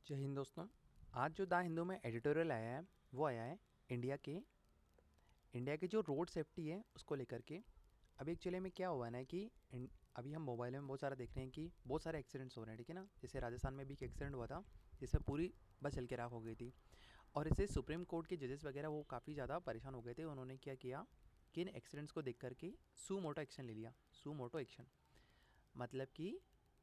जय हिंद दोस्तों। आज जो द हिंदू में एडिटोरियल आया है वो आया है इंडिया के जो रोड सेफ्टी है उसको लेकर के। अभी एक्चुअली में क्या हुआ है ना कि अभी हम मोबाइल में बहुत सारा देख रहे हैं कि बहुत सारे एक्सीडेंट्स हो रहे हैं, ठीक है ना। जैसे राजस्थान में भी एक एक्सीडेंट हुआ था जिसमें पूरी बस जल के राख हो गई थी। और इससे सुप्रीम कोर्ट के जजेस वगैरह वो काफ़ी ज़्यादा परेशान हो गए थे। उन्होंने क्या किया कि इन एक्सीडेंट्स को देख करके सू मोटो एक्शन ले लिया। सू मोटो एक्शन मतलब कि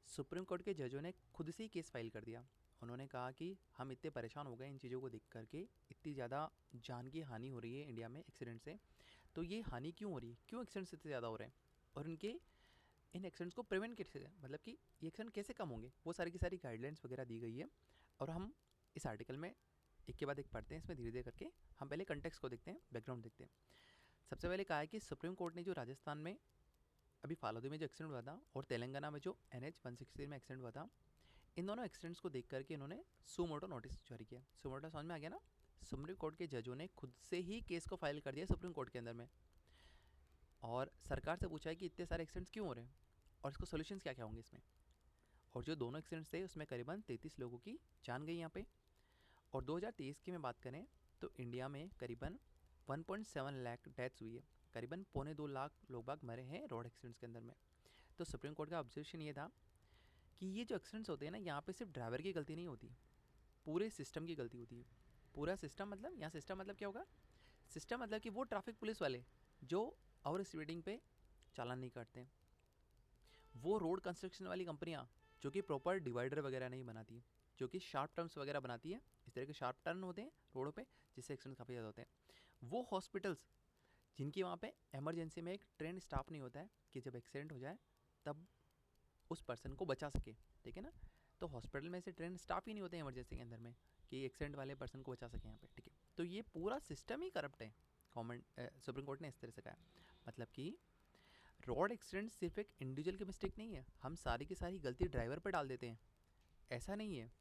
सुप्रीम कोर्ट के जजों ने खुद से ही केस फाइल कर दिया। उन्होंने कहा कि हम इतने परेशान हो गए इन चीज़ों को देख करके, इतनी ज़्यादा जान की हानि हो रही है इंडिया में एक्सीडेंट से। तो ये हानि क्यों हो रही है, क्यों एक्सीडेंट्स इतने ज़्यादा हो रहे हैं, और इनके इन एक्सीडेंट्स को प्रिवेंट कैसे, मतलब कि ये एक्सीडेंट कैसे कम होंगे, वो सारी की सारी गाइडलाइंस वगैरह दी गई है। और हम इस आर्टिकल में एक के बाद एक पढ़ते हैं, इसमें धीरे धीरे करके हम पहले कंटेक्स्ट को देखते हैं, बैकग्राउंड देखते हैं। सबसे पहले कहा है कि सुप्रीम कोर्ट ने जो राजस्थान में अभी फालूदी में जो एक्सीडेंट हुआ था और तेलंगाना में जो NH 160 में एक्सीडेंट हुआ था, इन दोनों एक्सीडेंट्स को देख करके इन्होंने सुमोटो नोटिस जारी किया। सुमोटो समझ में आ गया ना। सुप्रीम कोर्ट के जजों ने खुद से ही केस को फाइल कर दिया सुप्रीम कोर्ट के अंदर में, और सरकार से पूछा है कि इतने सारे एक्सीडेंट्स क्यों हो रहे हैं और इसको सोल्यूशंस क्या क्या होंगे इसमें। और जो दोनों एक्सीडेंट्स थे उसमें करीबन 33 लोगों की जान गई यहाँ पे। और 2023 की मैं बात करें तो इंडिया में करीबन 1.7 लाख डेथ्स हुई है। करीबन 1.25 लाख लोग बाग मरे हैं रोड एक्सीडेंट्स के अंदर में। तो सुप्रीम कोर्ट का ऑब्जर्वेशन ये था कि ये जो एक्सीडेंट्स होते हैं ना, यहाँ पे सिर्फ ड्राइवर की गलती नहीं होती, पूरे सिस्टम की गलती होती है। पूरा सिस्टम मतलब, यहाँ सिस्टम मतलब क्या होगा, सिस्टम मतलब कि वो ट्रैफिक पुलिस वाले जो ओवर स्पीडिंग पे चालान नहीं काटते, वो रोड कंस्ट्रक्शन वाली कंपनियाँ जो कि प्रॉपर डिवाइडर वगैरह नहीं बनाती, जो कि शार्प टर्न्स वगैरह बनाती है, इस तरह के शार्प टर्न होते हैं रोडों पे जिससे एक्सीडेंट काफ़ी ज़्यादा होते हैं। वो हॉस्पिटल्स जिनकी वहाँ पे इमरजेंसी में एक ट्रेंड स्टाफ नहीं होता है कि जब एक्सीडेंट हो जाए तब उस पर्सन को बचा सके, ठीक है ना। तो हॉस्पिटल में से ट्रेन स्टाफ ही नहीं होते इमरजेंसी के अंदर में कि एक्सीडेंट वाले पर्सन को बचा सके यहाँ पे, ठीक है। तो ये पूरा सिस्टम ही करप्ट है। गवर्नमेंट सुप्रीम कोर्ट ने इस तरह से कहा। मतलब कि रोड एक्सीडेंट सिर्फ एक इंडिविजुअल की मिस्टेक नहीं है, हम सारी की सारी गलती ड्राइवर पर डाल देते हैं, ऐसा नहीं है।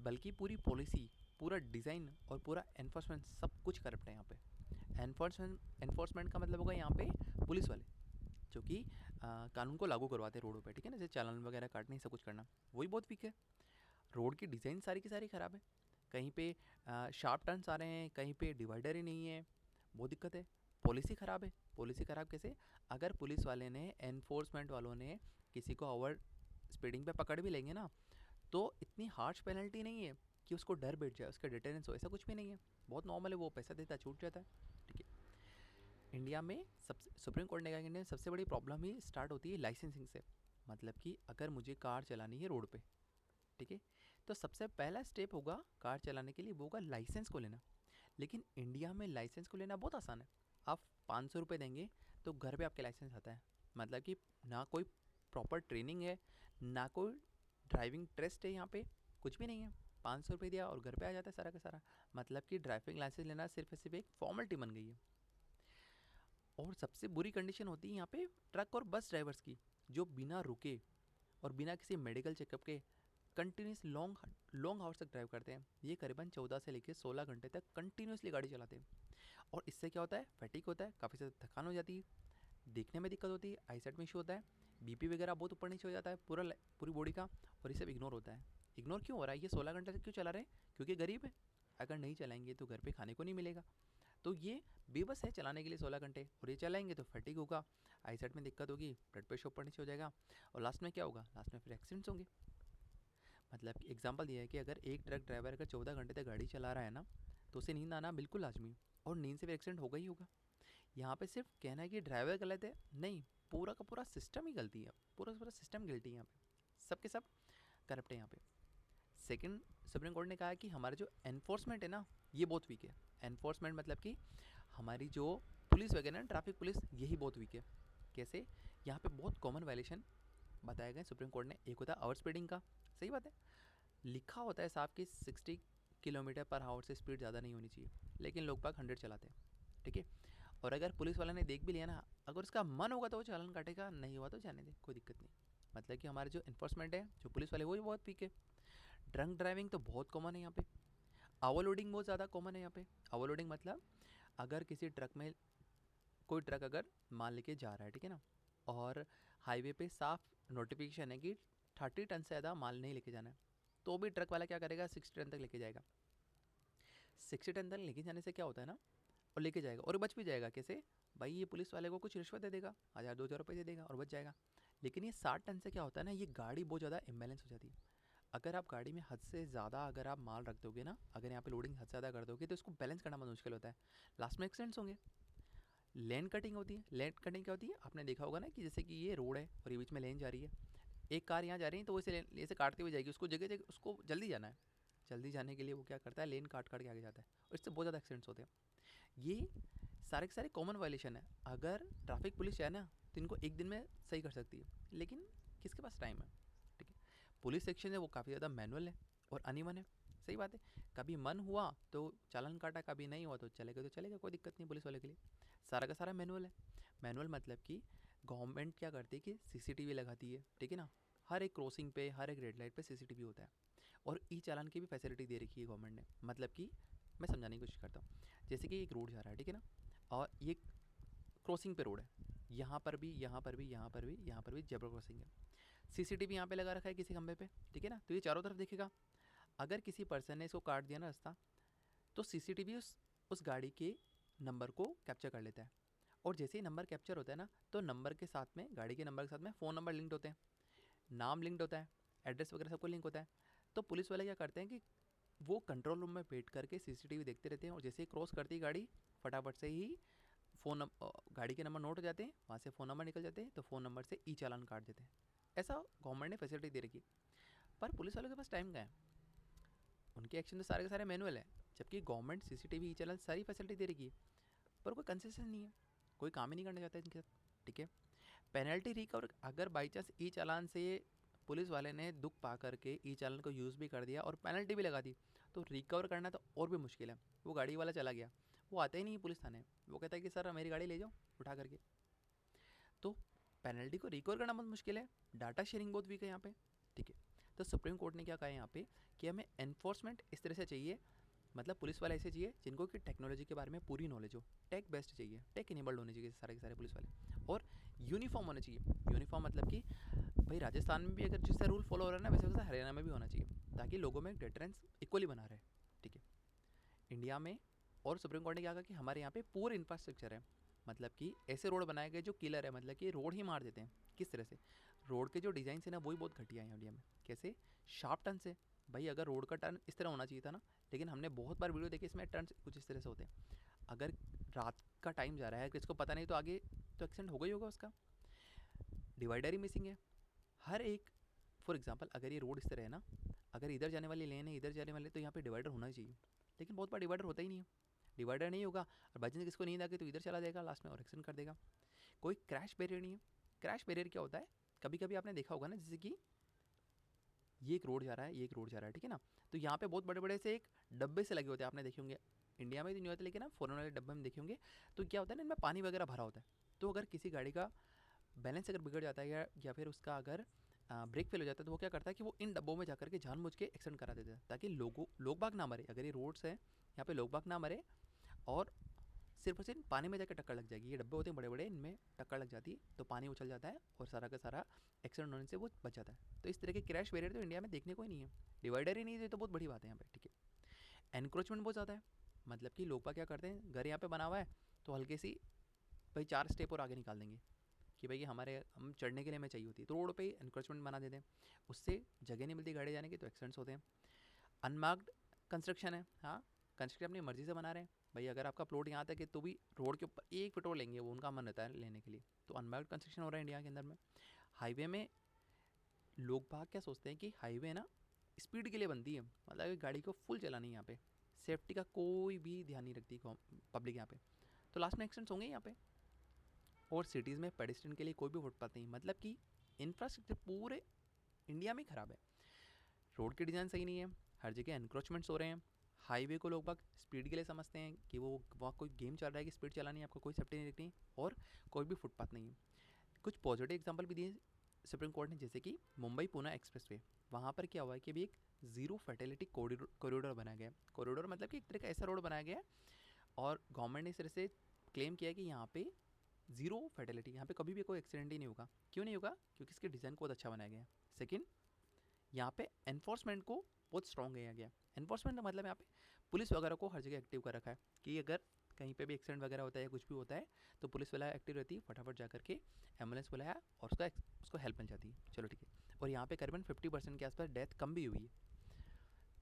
बल्कि पूरी पॉलिसी, पूरा डिज़ाइन और पूरा एनफोर्समेंट सब कुछ करप्ट है यहाँ पे। एनफोर्समेंट का मतलब होगा यहाँ पे पुलिस वाले जो कि कानून को लागू करवाते हैं रोडों पे, ठीक है ना, जैसे चालान वगैरह काटने सब कुछ करना, वही बहुत वीक है। रोड की डिज़ाइन सारी की सारी ख़राब है। कहीं पे शार्प टर्न्स आ रहे हैं, कहीं पे डिवाइडर ही नहीं है, बहुत दिक्कत है। पॉलिसी ख़राब है। पॉलिसी ख़राब कैसे, अगर पुलिस वाले ने, एनफोर्समेंट वालों ने किसी को ओवर स्पीडिंग पे पकड़ भी लेंगे ना, तो इतनी हार्श पेनल्टी नहीं है कि उसको डर बैठ जाए, उसका डिटेरेंस हो, ऐसा कुछ भी नहीं है। बहुत नॉर्मल है, वो पैसा देता है छूट जाता है, ठीक है। इंडिया में सबसे, सुप्रीम कोर्ट ने कहा कि इंडिया में सबसे बड़ी प्रॉब्लम ही स्टार्ट होती है लाइसेंसिंग से। मतलब कि अगर मुझे कार चलानी है रोड पे, ठीक है, तो सबसे पहला स्टेप होगा कार चलाने के लिए, वो होगा लाइसेंस को लेना। लेकिन इंडिया में लाइसेंस को लेना बहुत आसान है। आप 500 रुपये देंगे तो घर पे आपके लाइसेंस आता है। मतलब कि ना कोई प्रॉपर ट्रेनिंग है, ना कोई ड्राइविंग टेस्ट है यहाँ पे, कुछ भी नहीं है। 500 रुपये दिया और घर पे आ जाता है सारा का सारा। मतलब कि ड्राइविंग लाइसेंस लेना सिर्फ सिर्फ एक फॉर्मेलिटी बन गई है। और सबसे बुरी कंडीशन होती है यहाँ पे ट्रक और बस ड्राइवर्स की, जो बिना रुके और बिना किसी मेडिकल चेकअप के कंटिन्यूस लॉन्ग लॉन्ग आवर्स तक ड्राइव करते हैं। ये करीबन 14 से लेकर 16 घंटे तक कंटिन्यूसली गाड़ी चलाते हैं। और इससे क्या होता है, फैटिक होता है, काफ़ी ज़्यादा थकान हो जाती है, देखने में दिक्कत होती है, आईसाइट में इशू होता है, बीपी वगैरह बहुत ऊपर नीचे हो जाता है पूरी बॉडी का। और ये सब इग्नोर होता है। इग्नोर क्यों हो रहा है, ये 16 घंटे तक क्यों चला रहे हैं, क्योंकि गरीब है। अगर नहीं चलाएंगे तो घर पे खाने को नहीं मिलेगा। तो ये बेबस है चलाने के लिए 16 घंटे, और ये चलाएंगे तो फटीग होगा, आईसाइट में दिक्कत होगी, ब्लड प्रेशर ऊपर नीचे हो जाएगा, और लास्ट में क्या होगा, लास्ट में फिर एक्सीडेंट्स होंगे। मतलब कि एग्जांपल दिया है कि अगर एक ट्रक ड्राइवर अगर 14 घंटे तक गाड़ी चला रहा है ना, तो उसे नींद आना बिल्कुल लाजमी, और नींद से फिर एक्सीडेंट होगा ही होगा। यहाँ पे सिर्फ कहना है कि ड्राइवर गलत है, नहीं, पूरा का पूरा सिस्टम ही गलती है, पूरा का पूरा सिस्टम गिल्टी है यहाँ पे, सब के सब करप्ट है यहाँ पे। सेकंड, सुप्रीम कोर्ट ने कहा कि हमारा जो एनफोर्समेंट है ना, ये बहुत वीक है। एनफोर्समेंट मतलब कि हमारी जो पुलिस वगैरह ना, ट्रैफिक पुलिस, यही बहुत वीक है। कैसे, यहाँ पे बहुत कॉमन वायलेशन बताया गया सुप्रीम कोर्ट ने। एक होता है ओवर स्पीडिंग का, सही बात है, लिखा होता है साफ कि 60 किलोमीटर पर आवर से स्पीड ज़्यादा नहीं होनी चाहिए, लेकिन लोग बाग 100 चलाते हैं, ठीक है। और अगर पुलिस वाला ने देख भी लिया ना, अगर उसका मन होगा तो वो चालान काटेगा, नहीं हुआ तो जाने दे, कोई दिक्कत नहीं। मतलब कि हमारे जो इन्फोर्समेंट है, जो पुलिस वाले, वो ही बहुत वीक है। ड्रंक ड्राइविंग तो बहुत कॉमन है यहाँ पे। ओवरलोडिंग बहुत ज़्यादा कॉमन है यहाँ पे। ओवरलोडिंग मतलब अगर किसी ट्रक में, कोई ट्रक अगर माल लेके जा रहा है, ठीक है ना, और हाईवे पे साफ नोटिफिकेशन है कि 30 टन से ज़्यादा माल नहीं लेके जाना है, तो भी ट्रक वाला क्या करेगा, 60 टन तक लेके जाएगा। 60 टन तक लेके जाने से क्या होता है ना, और लेके जाएगा और बच भी जाएगा। कैसे भाई, ये पुलिस वाले को कुछ रिश्वत दे देगा, 1000-2000 रुपये दे देगा और बच जाएगा। लेकिन ये 60 टन से क्या होता है ना, ये गाड़ी बहुत ज़्यादा इम्बैलेंस हो जाती है। अगर आप गाड़ी में हद से ज़्यादा अगर आप माल रख दोगे ना, अगर यहाँ पे लोडिंग हद से ज़्यादा कर दोगे तो इसको बैलेंस करना बहुत मुश्किल होता है, लास्ट में एक्सीडेंट्स होंगे। लेन कटिंग होती है। लेन कटिंग क्या होती है, आपने देखा होगा ना कि जैसे कि ये रोड है और ये बीच में लेन जा रही है, एक कार यहाँ जा रही है तो वो इसे लेन से काटती हुई जाएगी, उसको जगह जगह उसको जल्दी जाना है। जल्दी जाने के लिए वो क्या करता है, लेन काट काट के आगे जाता है और इससे बहुत ज़्यादा एक्सीडेंट्स होते हैं। ये सारे के सारे कॉमन वायलेशन है। अगर ट्रैफिक पुलिस चाहे ना तो इनको एक दिन में सही कर सकती है, लेकिन किसके पास टाइम है। ठीक है, पुलिस सेक्शन है वो काफ़ी ज़्यादा मैनुअल है और अनइवन है। सही बात है, कभी मन हुआ तो चालान काटा, कभी नहीं हुआ तो चलेगा, कोई दिक्कत नहीं पुलिस वाले के लिए। सारा का सारा मैनुअल है। मैनुअल मतलब कि गवर्नमेंट क्या करती है कि सीसीटीवी लगाती है, ठीक है ना, हर एक क्रॉसिंग पे, हर एक रेड लाइट पे सीसीटीवी होता है। और ई चालान की भी फैसिलिटी दे रखी है गवर्नमेंट ने। मतलब कि मैं समझाने की कोशिश करता हूँ। जैसे कि एक रोड जा रहा है, ठीक है ना, और ये क्रॉसिंग पे रोड है, यहाँ पर भी, यहाँ पर भी, यहाँ पर भी, यहाँ पर भी जेब्रा क्रॉसिंग है। सीसीटीवी यहाँ पे लगा रखा है किसी खंभे पे, ठीक है ना, तो ये चारों तरफ देखेगा। अगर किसी पर्सन ने इसको काट दिया ना रास्ता, तो सीसीटीवी उस गाड़ी के नंबर को कैप्चर कर लेता है। और जैसे ही नंबर कैप्चर होता है ना, तो नंबर के साथ में, गाड़ी के नंबर के साथ में फ़ोन नंबर लिंक्ड होते हैं, नाम लिंक्ड होता है, एड्रेस वगैरह सबको लिंक होता है। तो पुलिस वाले क्या करते हैं कि वो कंट्रोल रूम में बैठ करके सीसीटीवी देखते रहते हैं, और जैसे ही क्रॉस करती है गाड़ी, फटाफट से ही गाड़ी के नंबर नोट हो जाते हैं, वहाँ से फ़ोन नंबर निकल जाते हैं, तो फ़ोन नंबर से ई चालान काट देते हैं। ऐसा गवर्नमेंट ने फैसिलिटी दे रखी है। पर पुलिस वालों के पास टाइम का है, उनके एक्शन तो सारे के सारे मैनुअल है। जबकि गवर्नमेंट सीसीटीवी ई चालान सारी फैसिलिटी दे रखी है, पर कोई कंसेशन नहीं है, कोई काम ही नहीं करना चाहता है इनके साथ। ठीक है, पेनल्टी रिकवर, अगर बाई चांस ई चालान से पुलिस वाले ने दुख पा करके ई चालान को यूज़ भी कर दिया और पेनल्टी भी लगा दी, तो रिकवर करना तो और भी मुश्किल है। वो गाड़ी वाला चला गया, वो आता ही नहीं पुलिस थाने, वो कहता है कि सर मेरी गाड़ी ले जाओ उठा करके। तो पेनल्टी को रिकवर करना बहुत मुश्किल है, डाटा शेयरिंग बहुत वीक है यहाँ पे। ठीक है, तो सुप्रीम कोर्ट ने क्या कहा है यहाँ पे कि हमें एनफोर्समेंट इस तरह से चाहिए, मतलब पुलिस वाले ऐसे चाहिए जिनको कि टेक्नोलॉजी के बारे में पूरी नॉलेज हो, टेक बेस्ड चाहिए, टेक इनेबल्ड होने चाहिए सारे के सारे पुलिस वाले, और यूनिफॉर्म होने चाहिए। यूनिफॉर्म मतलब कि भाई राजस्थान में भी अगर जिससे रूल फॉलो हो रहा है ना, वैसे वैसे हरियाणा में भी होना चाहिए, ताकि लोगों में डिटरेंस इक्वली बना रहे। ठीक है, इंडिया में, और सुप्रीम कोर्ट ने क्या कहा कि हमारे यहाँ पे पूरे इंफ्रास्ट्रक्चर है, मतलब कि ऐसे रोड बनाए गए जो किलर है, मतलब कि रोड ही मार देते हैं। किस तरह से, रोड के जो डिज़ाइन है ना वही बहुत घटिया है इंडिया में। कैसे, शार्प टर्न से। भाई अगर रोड का टर्न इस तरह होना चाहिए था ना, लेकिन हमने बहुत बार वीडियो देखी, इसमें टर्न कुछ इस तरह से होते हैं। अगर रात का टाइम जा रहा है, किसको पता नहीं, तो आगे तो एक्सीडेंट होगा ही होगा उसका। डिवाइडर ही मिसिंग है हर एक। फॉर एग्जांपल अगर ये रोड इस तरह है ना, अगर इधर जाने वाली लेन है, इधर जाने वाले, तो यहाँ पे डिवाइडर होना ही चाहिए, लेकिन बहुत बार डिवाइडर होता ही नहीं है। डिवाइडर नहीं होगा और बाई चांस किसको नींद आ गई तो इधर चला जाएगा, लास्ट में और एक्सीडेंट कर देगा। कोई क्रैश बैरियर नहीं है। क्रैश बैरियर क्या होता है, कभी कभी आपने देखा होगा ना, जैसे कि ये एक रोड जा रहा है, ये एक रोड जा रहा है, ठीक है ना, तो यहाँ पे बहुत बड़े बड़े से एक डब्बे से लगे होते हैं, आपने देखे होंगे। इंडिया में तो नहीं होते, लेकिन ना फॉरेन वाले डब्बे में देखे होंगे। तो क्या होता है ना, इनमें पानी वगैरह भरा होता है। तो अगर किसी गाड़ी का बैलेंस अगर बिगड़ जाता है, या फिर उसका अगर ब्रेक फेल हो जाता है, तो वो क्या करता है कि वो इन डब्बों में जाकर के जानबूझ के एक्सीडेंट करा देता है, ताकि लोग बाग ना मरे। अगर ये रोड्स है यहाँ पे लोग बाग ना मरे, और सिर्फ और सिर्फ पानी में जाकर टक्कर लग जाएगी। ये डब्बे होते हैं बड़े बड़े, इनमें टक्कर लग जाती है तो पानी उछल जाता है और सारा का सारा एक्सीडेंट होने से वो बच जाता है। तो इस तरह के क्रैश बैरियर तो इंडिया में देखने को ही नहीं है। डिवाइडर ही नहीं है तो बहुत बड़ी बात है यहाँ पे। ठीक है, एनक्रोचमेंट बहुत ज़्यादा है, मतलब कि लोग क्या करते हैं, घर यहाँ पे बना हुआ है तो हल्के सी भाई 4 स्टेप और आगे निकाल देंगे कि भाई हमारे हम चढ़ने के लिए हमें चाहिए होती है, तो रोड पे ही एनक्रोचमेंट बना देते हैं। उससे जगह नहीं मिलती गाड़ी जाने की, तो एक्सीडेंट्स होते हैं। अनमार्क्ड कंस्ट्रक्शन है, हाँ, कंस्ट्रक्शन अपनी मर्जी से बना रहे हैं। भाई अगर आपका प्लॉट यहाँ तक है तो भी रोड के ऊपर 1 फीट और लेंगे, वो उनका मन रहता है लेने के लिए। तो अनमार्क्ड कंस्ट्रक्शन हो रहा है इंडिया के अंदर में। हाईवे में लोग बाग क्या सोचते हैं कि हाईवे ना स्पीड के लिए बनती है, मतलब गाड़ी को फुल चलानी है यहाँ पे, सेफ्टी का कोई भी ध्यान नहीं रखती पब्लिक यहाँ पे, तो लास्ट में एक्सीडेंट्स होंगे यहाँ पे। और सिटीज़ में पेडेस्ट्रियन के लिए कोई भी फुटपाथ नहीं, मतलब कि इंफ्रास्ट्रक्चर पूरे इंडिया में ख़राब है। रोड की डिज़ाइन सही नहीं है, हर जगह एनक्रोचमेंट्स हो रहे हैं। हाईवे को लोग बाग स्पीड के लिए समझते हैं कि वो वहाँ कोई गेम चल रहा है कि स्पीड चलानी है, आपको कोई सेफ्टी नहीं रखनी, और कोई भी फुटपाथ नहीं है। कुछ पॉजिटिव एग्जांपल भी दिए सुप्रीम कोर्ट ने, जैसे कि मुंबई पुणे एक्सप्रेसवे, वहाँ पर क्या हुआ है कि अभी एक ज़ीरो फैटेलिटी कॉरिडोर बनाया गया है। कॉरिडोर मतलब कि एक तरह का ऐसा रोड बनाया गया है, और गवर्नमेंट ने इस तरह से क्लेम किया है कि यहाँ पे ज़ीरो फैटेलिटी, यहाँ पे कभी भी कोई एक्सीडेंट ही नहीं होगा। क्यों नहीं होगा, क्योंकि इसके डिज़ाइन को बहुत अच्छा बनाया गया है। सेकेंड, यहाँ पे एनफोर्समेंट को बहुत स्ट्रॉन्ग किया गया। एनफोर्समेंट का मतलब यहाँ पे पुलिस वगैरह को हर जगह एक्टिव कर रखा है कि अगर कहीं पे भी एक्सीडेंट वगैरह होता है या कुछ भी होता है तो पुलिस वाला एक्टिव रहती है, फटाफट जा करके एम्बुलेंस बुलाया और उसको हेल्प मिल जाती है। चलो ठीक है। और यहाँ पे करीबन 50% के आसपास डेथ कम भी हुई है।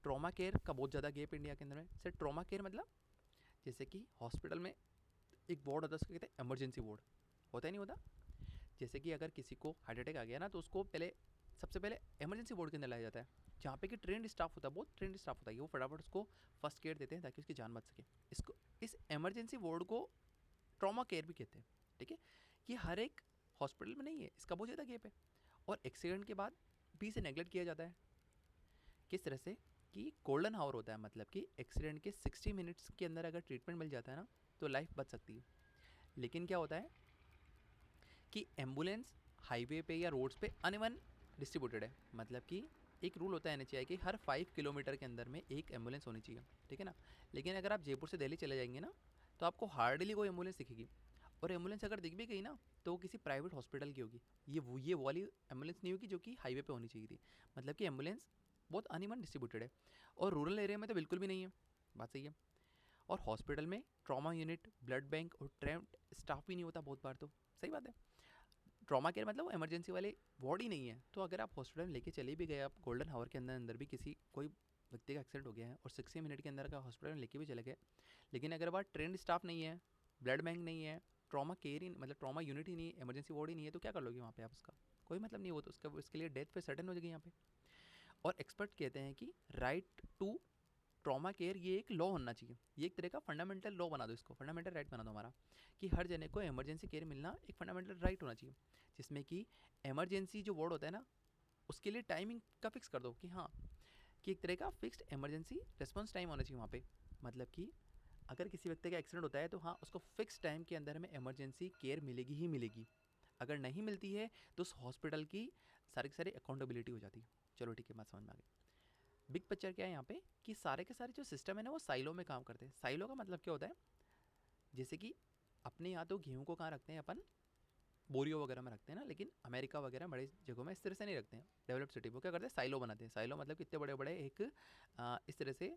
ट्रॉमा केयर का बहुत ज़्यादा गैप इंडिया के अंदर में। सर ट्रॉमा केयर मतलब जैसे कि हॉस्पिटल में एक वार्ड होता है, उसको कहते हैं इमरजेंसी वार्ड, होता ही नहीं होता। जैसे कि अगर किसी को हार्ट अटैक आ गया ना तो उसको सबसे पहले इमरजेंसी वार्ड के अंदर लाया जाता है, जहाँ पे कि ट्रेंड स्टाफ होता है, बहुत ट्रेंड स्टाफ होता है, वो फटाफट उसको फर्स्ट केयर देते हैं ताकि उसकी जान बच सके। इस इमरजेंसी वार्ड को ट्रॉमा केयर भी कहते हैं। ठीक है, ये हर एक हॉस्पिटल में नहीं है, इसका बहुत ज़्यादा गैप है। और एक्सीडेंट के बाद भी इसे नेगलेक्ट किया जाता है। किस तरह से कि गोल्डन हावर होता है, मतलब कि एक्सीडेंट के 60 मिनट्स के अंदर अगर ट्रीटमेंट मिल जाता है ना तो लाइफ बच सकती है। लेकिन क्या होता है कि एम्बुलेंस हाईवे पे या रोड्स पे अनइवन डिस्ट्रीब्यूटेड है। मतलब कि एक रूल होता है एनएचएआई कि हर 5 किलोमीटर के अंदर में एक एम्बुलेंस होनी चाहिए। ठीक है ना। लेकिन अगर आप जयपुर से दिल्ली चले जाएंगे ना तो आपको हार्डली कोई एम्बुलेंस दिखेगी। और एम्बुलेंस अगर दिख भी गई ना तो वो किसी प्राइवेट हॉस्पिटल की होगी। ये वाली एम्बुलेंस नहीं होगी जो कि हाईवे पे होनी चाहिए थी। मतलब कि एम्बुलेंस बहुत अनइवन डिस्ट्रीब्यूटेड है। और रूरल एरिया में तो बिल्कुल भी नहीं है। बात सही है। और हॉस्पिटल में ट्रॉमा यूनिट, ब्लड बैंक और ट्रेंड स्टाफ भी नहीं होता बहुत बार। तो सही बात है। ट्रॉमा केयर मतलब वो इमरजेंसी वाले वार्ड ही नहीं है। तो अगर आप हॉस्पिटल में लेके चले भी गए, आप गोल्डन हावर के अंदर अंदर भी कोई व्यक्ति का एक्सीडेंट हो गया है और 60 मिनट के अंदर का हॉस्पिटल में लेके भी चले गए, लेकिन अगर वहाँ ट्रेंड स्टाफ नहीं है, ब्लड बैंक नहीं है, ट्रॉमा केयर ही मतलब ट्रॉमा यूनिट ही नहीं है, इमरजेंसी वार्ड ही नहीं है, तो क्या कर लोगे वहाँ पे आप? उसका कोई मतलब नहीं हो, तो उसके लिए डेथ पे सर्टेन हो जाएगी यहाँ पे। और एक्सपर्ट कहते हैं कि राइट टू ट्रॉमा केयर ये एक लॉ होना चाहिए। ये एक तरह का फंडामेंटल लॉ बना दो, इसको फंडामेंटल राइट बना दो हमारा, कि हर जने को इमरजेंसी केयर मिलना एक फंडामेंटल राइट होना चाहिए। जिसमें कि इमरजेंसी जो वार्ड होता है ना उसके लिए टाइमिंग का फिक्स कर दो कि हाँ, कि एक तरह का फिक्स्ड इमरजेंसी रिस्पॉन्स टाइम होना चाहिए वहाँ पे। मतलब कि अगर किसी व्यक्ति का एक्सीडेंट होता है तो हाँ, उसको फिक्स टाइम के अंदर में इमरजेंसी केयर मिलेगी ही मिलेगी। अगर नहीं मिलती है तो उस हॉस्पिटल की सारी की सारी अकाउंटेबिलिटी हो जाती है। चलो ठीक है, बात समझ में आ गई। बिग पिक्चर क्या है यहाँ पे कि सारे के सारे जो सिस्टम है ना वो साइलो में काम करते हैं। साइलो का मतलब क्या होता है, जैसे कि अपने यहाँ तो गेहूँ को कहाँ रखते हैं अपन, बोरियो वगैरह में रखते हैं ना, लेकिन अमेरिका वगैरह बड़े जगहों में इस तरह से नहीं रखते हैं। डेवलप्ड सिटी वो क्या करते हैं, साइलो बनाते हैं। साइलो मतलब कितने बड़े बड़े एक इस तरह से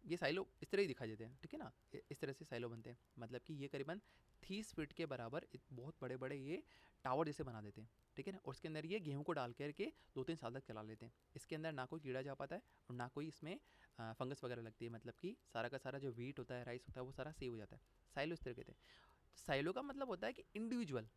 ये साइलो इस तरह ही दिखाई देते हैं। ठीक है ना, इस तरह से साइलो बनते हैं। मतलब कि ये करीबन 30 फीट के बराबर बहुत बड़े बड़े ये टावर जैसे बना देते हैं। ठीक है ना। और उसके अंदर ये गेहूँ को डाल करके 2-3 साल तक चला लेते हैं। इसके अंदर ना कोई कीड़ा जा पाता है और ना कोई इसमें फंगस वगैरह लगती है। मतलब कि सारा का सारा जो वीट होता है, राइस होता है, वो सारा सेव हो जाता है। साइलो इस तरह के थे। तो साइलो का मतलब होता है कि इंडिविजुअल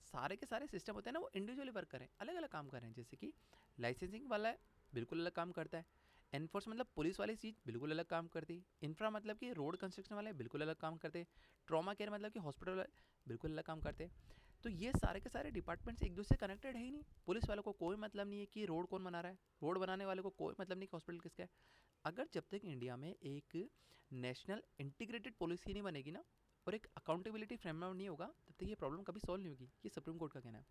सारे के सारे सिस्टम होते हैं ना वो इंडिविजुअली वर्क करें, अलग अलग काम करें। जैसे कि लाइसेंसिंग वाला है, बिल्कुल अलग काम करता है। एनफोर्स मतलब पुलिस वाली चीज़ बिल्कुल अलग काम करती है। इंफ्रा मतलब कि रोड कंस्ट्रक्शन वाले बिल्कुल अलग काम करते हैं। ट्रॉमा केयर मतलब कि हॉस्पिटल वाले बिल्कुल अलग काम करते हैं। तो ये सारे के सारे डिपार्टमेंट्स एक दूसरे से कनेक्टेड है ही नहीं। पुलिस वालों को कोई मतलब नहीं है कि रोड कौन बना रहा है, रोड बनाने वाले को कोई मतलब नहीं कि हॉस्पिटल किसका है। अगर जब तक इंडिया में एक नेशनल इंटीग्रेटेड पॉलिसी नहीं बनेगी ना और एक अकाउंटेबिलिटी फ्रेमवर्क नहीं होगा, तब तक ये प्रॉब्लम कभी सॉल्व नहीं होगी। ये सुप्रीम कोर्ट का कहना है।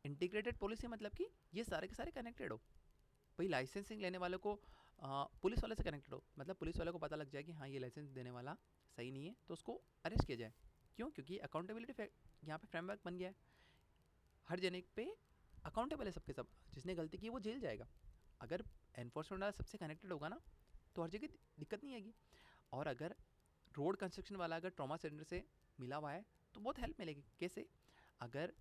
इंटीग्रेटेड पॉलिसी मतलब कि ये सारे के सारे कनेक्टेड हो। भाई लाइसेंसिंग लेने वाले को पुलिस वाले से कनेक्टेड हो, मतलब पुलिस वाले को पता लग जाए कि हाँ ये लाइसेंस देने वाला सही नहीं है तो उसको अरेस्ट किया जाए। क्यों? क्योंकि अकाउंटेबिलिटी यहाँ पे फ्रेमवर्क बन गया है। हर जने पे अकाउंटेबल है सबके सब। जिसने गलती की वो जेल जाएगा। अगर एनफोर्समेंट वाला सबसे कनेक्टेड होगा ना तो हर जगह दिक्कत नहीं आएगी। और अगर रोड कंस्ट्रक्शन वाला अगर ट्रॉमा सेंटर से मिला हुआ है तो बहुत हेल्प मिलेगी। कैसे? अगर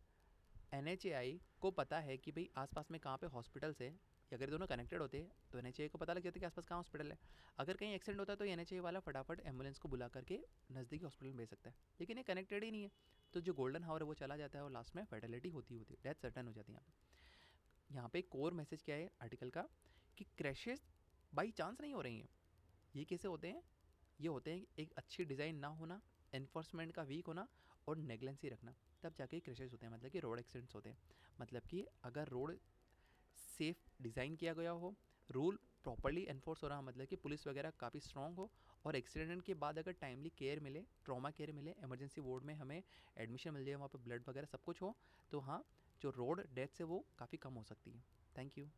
एनएचएआई को पता है कि भाई आसपास में कहाँ पे हॉस्पिटल्स है, अगर दोनों कनेक्टेड होते तो एनएचएआई को पता लग जाता है कि आसपास कहाँ हॉस्पिटल है। अगर कहीं एक्सीडेंट होता है तो एनएचएआई वाला फटाफट एम्बुलेंस को बुला करके नज़दीकी हॉस्पिटल में भेज सकता है। लेकिन ये कनेक्टेड ही नहीं है, तो जो गोल्डन हावर है वो चला जाता है और लास्ट में फर्टिलिटी होती होती है, डेथ सर्टन हो जाती है। यहाँ पे कोर मैसेज क्या है आर्टिकल का, कि क्रैशेस बाई चांस नहीं हो रही हैं। ये कैसे होते हैं? ये होते हैं एक अच्छी डिज़ाइन ना होना, एनफोर्समेंट का वीक होना और नेगलेंसी रखना, तब जाके क्रैशेस होते हैं। मतलब कि रोड एक्सीडेंट्स होते हैं। मतलब कि अगर रोड सेफ डिज़ाइन किया गया हो, रूल प्रॉपरली एनफोर्स हो रहा, मतलब कि पुलिस वगैरह काफ़ी स्ट्रॉन्ग हो, और एक्सीडेंट के बाद अगर टाइमली केयर मिले, ट्रॉमा केयर मिले, इमरजेंसी वार्ड में हमें एडमिशन मिल जाए, वहाँ पर ब्लड वगैरह सब कुछ हो, तो हाँ, जो रोड डेथ्स है वो काफ़ी कम हो सकती है। Thank you.